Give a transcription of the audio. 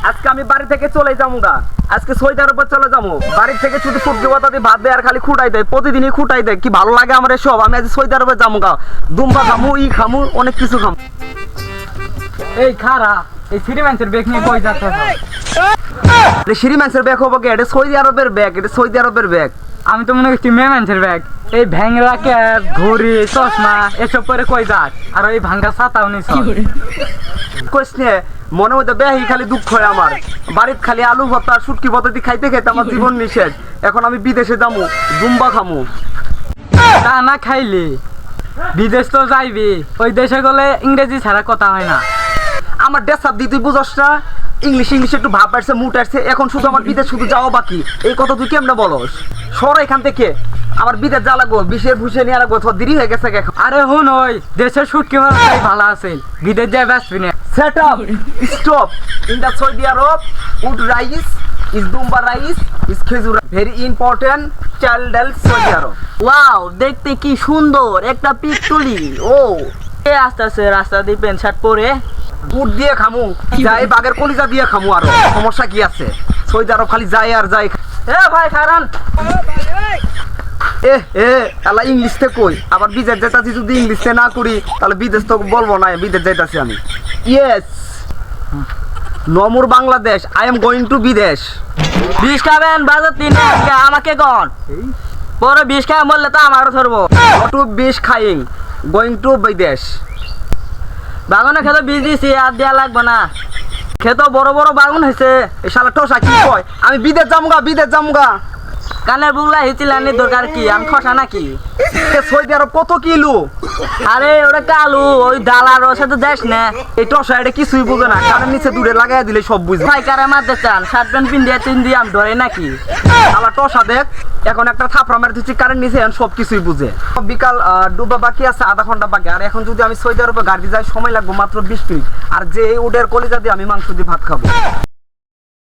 আজকে আমি বাড়ি থেকে চলে যাবো গা। আজকে সৌদি আরবে চলে যাবো। বাড়ি থেকে শুধু সবজি পাতা দিয়ে ভাত দেয় আর খালি খুঁটাই দেয়, প্রতিদিনই খুঁটাই দেয়। কি ভালো লাগে আমার এসব। আমি আজ সৌদি আরবে যাবো গা। দুম্বা খামু, ই খামু, অনেক কিছু খামু। এই খারা এই সিটি মানুষের ব্যাগ নিয়ে কই যাচ্ছে? সিঁড়ি মানুষের ব্যাগ হবো কে? এটা সৌদি আরবের ব্যাগ, এটা সৌদি আরবের ব্যাগ। আমি তো মনে করছি মেয়ে মানুষের ব্যাগ। এই ভ্যাংরা ক্যাপ, ঘড়ি, চশমা এসব পরে কই যাক? আর ওই ভাঙ্গা ছাতাও নিছ। কইস নে, মনের মধ্যে বেহি খালি দুঃখ হয় আমার। বাড়িতে খালি আলু ভর্তা আর শুটকি ভর্তা দিয়ে খাইতে খাইতে আমার জীবন নিষেধ। এখন আমি বিদেশে যাবো, দুম্বা খামু। তা না খাইলি বিদেশ তো যাইবি, ওই দেশে গেলে ইংরেজি ছাড়া কথা হয় না। আমার ডেসাপ দিয়ে তুই বুঝস না? ইংলিশ একটু ভাব আসছে, মুট আসছে। এখন শুধু আমার বিদেশ শুধু যাওয়া বাকি। এই কথা তুই কেমনে বলস? সর এখান থেকে। আমার বিদেশ যা লাগবো, বিষের ভুষে নিয়ে লাগবো। তোর দেরি হয়ে গেছে এখন। আরে হুন, ওই দেশের শুটকি ভাড়াটাই ভালো আছে, বিদেশ যায় ব্যস্ত না। Set up, stop. In the Saudi Arab, wood rice is dumba rice is খেজুর। Very important child health Saudi Arab. Wow, দেখতে কি সুন্দর একটা পিক তুলি। ও এ আস্তে আস্তে রাস্তা দিয়ে প্যান্ট শার্ট পরে উট দিয়ে খামু, যাই বাগের কলিজা দিয়ে খামু। আরো সমস্যা কি আছে? সৌদি আরব খালি যায় আর যায়। এ ভাই খারান আল্লাহ ইংলিশতে কই। আবার বিদেশ যাইতাছি, যদি ইংলিশে না করি তাহলে বিদেশ তো বলবো না। বিদেশ যাইতাছি আমি। ইয়েস, নমুর Bangladesh. I am going to বিদেশ। বিষ খাবেন বাজার তিনে আজকে আমাকে গন পরে বিষ খায় বললে তো আমারও ধরবো। টু বিশ খাইং গোয়িং টু বিদেশ। বাগানে খেতে বিষ দিছি, আর দেওয়া লাগবে না। খেতো বড় বড় বাগুন হয়েছে। এই শালা টোসা কি কয়? আমি বিদেশ যামুগা, বিদেশ যামুগা। কানের বুগলা হিচিলানি দরকার কি? আমি খসা নাকি? সৌদি আরব কত কিলো? আরে ওটা কালু, ওই ডালার ওর সাথে যাস না। এই টসা এটা কিছুই বুঝে না। কানের নিচে দূরে লাগাই দিলে সব বুঝে। পাইকারে মারতে চান, শার্ট প্যান্ট পিন্দিয়া তিন দিয়ে আমি ধরে নাকি? শালা টসা দেখ, এখন একটা থাপড়া মারি দিচ্ছি কারেন্ট নিচে, এখন সব কিছুই বুঝে। বিকাল ডুবা বাকি আছে, আধা ঘন্টা বাকি। আর এখন যদি আমি সৌদি আরবে গাড়ি যাই, সময় লাগবে মাত্র 20 মিনিট। আর যে উডের কলিজা দিয়ে আমি মাংস দিয়ে ভাত খাবো।